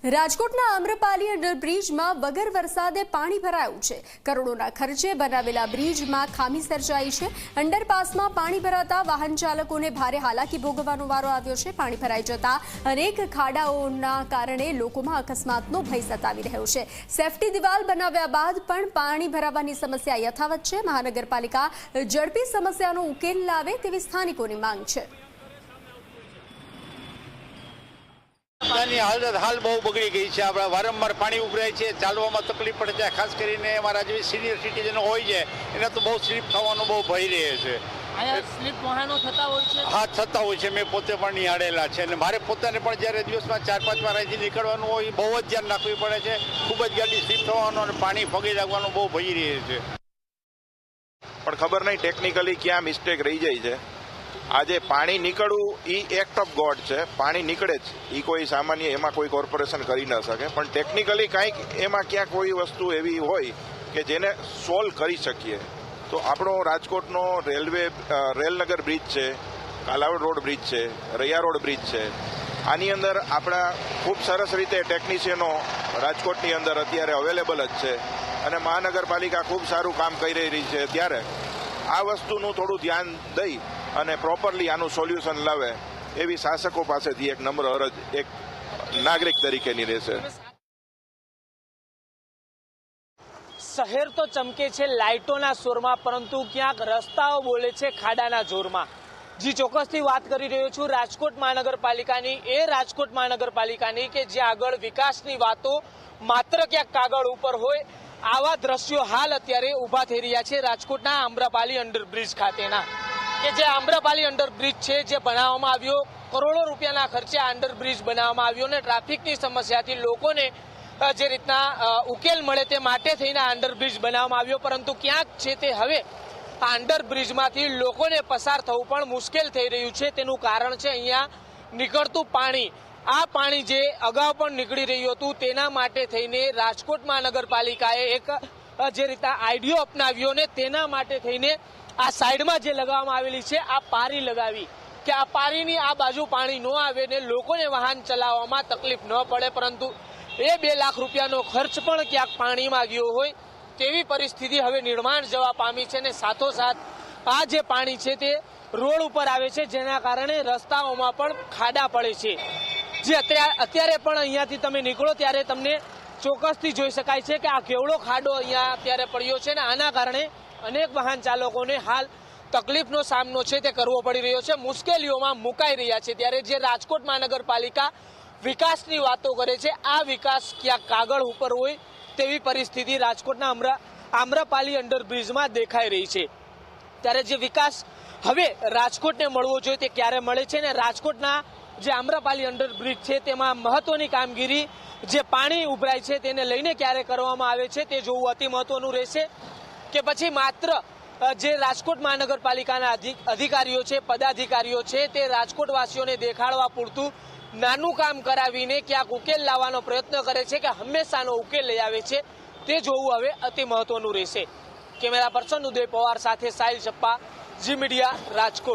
રાજકોટના આમ્રપાલી અંડરબ્રિજમાં વગર વરસાદે પાણી ભરાયું છે। કરોડોના ખર્ચે બનાવેલા બ્રિજમાં ખામી સર્જાઈ છે। અંડરપાસમાં પાણી ભરાતા વાહન ચાલકોને ભારે હાલાકી ભોગવવાનો વારો આવ્યો છે। પાણી ભરાઈ જતા અનેક ખાડાઓના કારણે લોકોમાં અકસ્માતનો ભય સતાવી રહ્યો છે। સેફટી દિવાલ બનાવ્યા બાદ પણ પાણી ભરાવાની સમસ્યા યથાવત છે। મહાનગરપાલિકા ઝડપી સમસ્યાનો ઉકેલ લાવે તેવી સ્થાનિકોની માંગ છે। हाल बहु बगड़ी गई है। आप वारंवार पानी उभराय है, चालवामां तकलीफ पड़े है। खास करीने अमारा जेवी सीनियर सिटीजन होय छे एने तो बहुत स्लीप थवानो बहु भय रहे छे। स्लीप वाहनों थता होय छे? हाँ, थता होय छे। मैं पोते पण निहाळेला छे ने मारे पोताने पण ज्यारे दिवसमां 4-5 વાર અહીંથી નીકળવાનું હોય बहु ज ધ્યાન રાખવું પડે છે। खूब ज गाड़ी स्लीप थવાનો અને પાણી ફગી લાગવાનો बहु ભય રહે છે। પણ ખબર નહીં ટેકનિકલી ક્યાં મિસ્ટેક રહી જાય છે। આજે પાણી નીકળવું એ એક્ટ ઓફ ગોડ છે। પાણી નીકળે જ એ કોઈ સામાન્ય એમાં કોઈ કોર્પોરેશન કરી ન શકે, પણ ટેકનિકલી કાંઈક એમાં ક્યાં કોઈ વસ્તુ એવી હોય કે જેને સોલ્વ કરી શકીએ તો આપણો રાજકોટનો રેલનગર બ્રિજ છે, કાલાવડ રોડ બ્રિજ છે, રૈયા રોડ બ્રિજ છે। આની અંદર આપણા ખૂબ સરસ રીતે ટેકનિશિયનો રાજકોટની અંદર અત્યારે અવેલેબલ જ છે અને મહાનગરપાલિકા ખૂબ સારું કામ કરી રહી છે। ત્યારે આ વસ્તુનું થોડું ધ્યાન દઈ અને પ્રોપરલી આનું સોલ્યુશન લાવે એવી શાસકો પાસેથી એક નમ્ર અરજ એક નાગરિક તરીકેની રહેશે। શહેર તો ચમકે છે લાઇટોના શોરમાં, પરંતુ ક્યાંક રસ્તાઓ બોલે છે ખાડાના જોરમાં। જી ચોક્કસથી વાત કરી રહ્યો છું રાજકોટ મહાનગરપાલિકાની, એ રાજકોટ મહાનગરપાલિકાની કે જ્યાં આગળ વિકાસની વાતો માત્ર ક્યાંક કાગળ ઉપર હોય આવા દ્રશ્યો હાલ અત્યારે ઊભા થઈ રહ્યા છે રાજકોટના આમ્રપાલી અંડરબ્રિજ ખાતેના, કે જે આમ્રપાલી અંડરબ્રિજ છે જે બનાવવામાં આવ્યો કરોડો રૂપિયાના ખર્ચે અંડરબ્રિજ બનાવવામાં આવ્યો અને ટ્રાફિકની સમસ્યાથી લોકોને જે રીતના ઉકેલ મળે તે માટે થઈને અંડરબ્રિજ બનાવવામાં આવ્યો, પરંતુ ક્યાંક છે તે હવે આ અંડરબ્રિજમાંથી લોકોને પસાર થવું પણ મુશ્કેલ થઈ રહ્યું છે। તેનું કારણ છે અહીંયા નીકળતું પાણી। આ પાણી જે અગાઉ પણ નીકળી રહ્યું હતું તેના માટે થઈને રાજકોટ મહાનગરપાલિકાએ એક જે રીતના આઈડિયો અપનાવ્યો ને તેના માટે થઈને આ સાઈડમાં જે લગાવવામાં આવેલી છે આ પારી લગાવી કે આ પારીની આ બાજુ પાણી ન આવે ને લોકોને વાહન ચલાવવામાં તકલીફ ન પડે, પરંતુ એ 2 લાખ રૂપિયાનો ખર્ચ પણ ક્યાંક પાણીમાં ગયો હોય તેવી પરિસ્થિતિ હવે નિર્માણ જવા પામી છે। ને સાથોસાથ આ જે પાણી છે તે રોડ ઉપર આવે છે જેના કારણે રસ્તાઓમાં પણ ખાડા પડે છે। જે અત્યારે પણ અહીંયાથી તમે નીકળો ત્યારે તમને ચોક્કસથી જોઈ શકાય છે કે આ કેવડો ખાડો અહીંયા અત્યારે પડ્યો છે ને આના કારણે અનેક વાહન ચાલકોને હાલ તકલીફનો સામનો છે તે કરવો પડી રહ્યો છે, મુશ્કેલીઓમાં મુકાઈ રહ્યા છે। ત્યારે જે રાજકોટ મહાનગરપાલિકા વિકાસની વાતો કરે છે આ વિકાસ ક્યાંક કાગળ ઉપર હોય તેવી પરિસ્થિતિ રાજકોટના આમ્રપાલી અંડરબ્રિજમાં દેખાઈ રહી છે। ત્યારે જે વિકાસ હવે રાજકોટને મળવો જોઈએ તે ક્યારે મળે છે ને રાજકોટના જે આમ્રપાલી અંડરબ્રિજ છે તેમાં મહત્વની કામગીરી જે પાણી ઉભરાય છે તેને લઈને ક્યારે કરવામાં આવે છે તે જોવું અતિ મહત્વનું રહેશે, કે પછી માત્ર જે રાજકોટ મહાનગરપાલિકાના અધિકારીઓ છે, પદાધિકારીઓ છે તે રાજકોટવાસીઓને દેખાડવા પૂરતું નાનું કામ કરાવીને ક્યાંક ઉકેલ લાવવાનો પ્રયત્ન કરે છે કે હંમેશાનો ઉકેલ લઈ આવે છે તે જોવું હવે અતિ મહત્વનું રહેશે। કેમેરા પર્સન ઉદય પવાર સાથે સાહિલ ચપ્પા, જી મીડિયા, રાજકોટ।